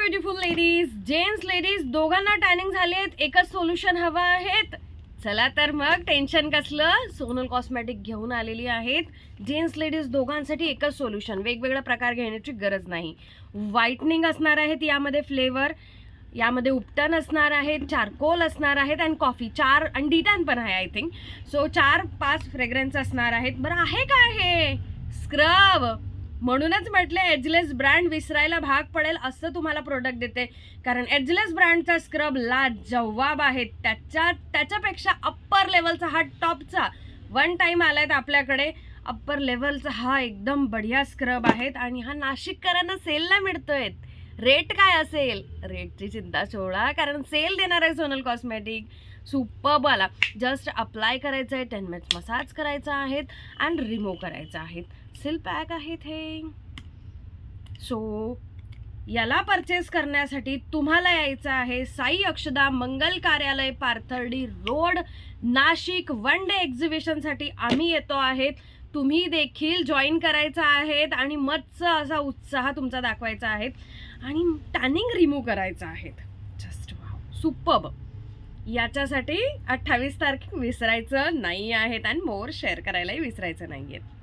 Beautiful ladies, gents ladies दोघांना tanning झालेत, एकच सोल्युशन हवं आहेत. चला तर मग टेन्शन कसलं, सोनल कॉस्मेटिक घेऊन आलेली आहेत. जेंट्स लेडीज दोघांसाठी एकच सोल्युशन, वेगवेगळा प्रकार घेण्याची गरज नाही. व्हाईटनिंग असणार आहेत यामध्ये फ्लेवर, यामध्ये उपटन असणार आहेत, चारकोल असणार आहेत अँड कॉफी 4 आणि डिटॅन पण आहे आय थिंक. सो 4-5 फ्रेग्रन्स असणार आहेत. बरं आहे काय हे स्क्रब? म्हणूनच म्हटलं एजलेस ब्रँड विसरायला भाग पडेल असं तुम्हाला प्रोडक्ट देते, कारण एजलेस ब्रँडचा स्क्रब लाजवाब आहे. त्याच्यापेक्षा अप्पर लेवलचा हा टॉपचा वन टाइम आलाय आपल्याकडे. अप्पर लेवलचा हा एकदम बढिया स्क्रब आहेत आणि हा नाशिककरांना सेलला मिळतोय. रेट काय असेल? रेटची चिंता सोडा, कारण सेल देणार आहे सोनल कॉस्मेटिक. सुपर्ब आला. जस्ट अप्लाय करायचं आहे, 10 मिनिट्स मसाज करायचा आहे अँड रिमूव्ह करायचं आहे. सेल पॅक आहेत हे. सो याला परचेस करण्यासाठी तुम्हाला यायचं आहे साई अक्षदा मंगल कार्यालय, पार्थर्डी रोड, नाशिक. 1 डे एक्झिबिशनसाठी आम्ही येतो आहेत. तुम्ही देखील जॉईन करायचं आहेत आणि मस्त असा उत्साह तुमचा दाखवायचा आहे आणि टॅनिंग रिमूव्ह करायचं आहे. Just wow, superb. याच्यासाठी 28 तारखेला विसरायचं नाही आहेत आणि मोर शेअर करायलाही विसरायचं नाही आहेत.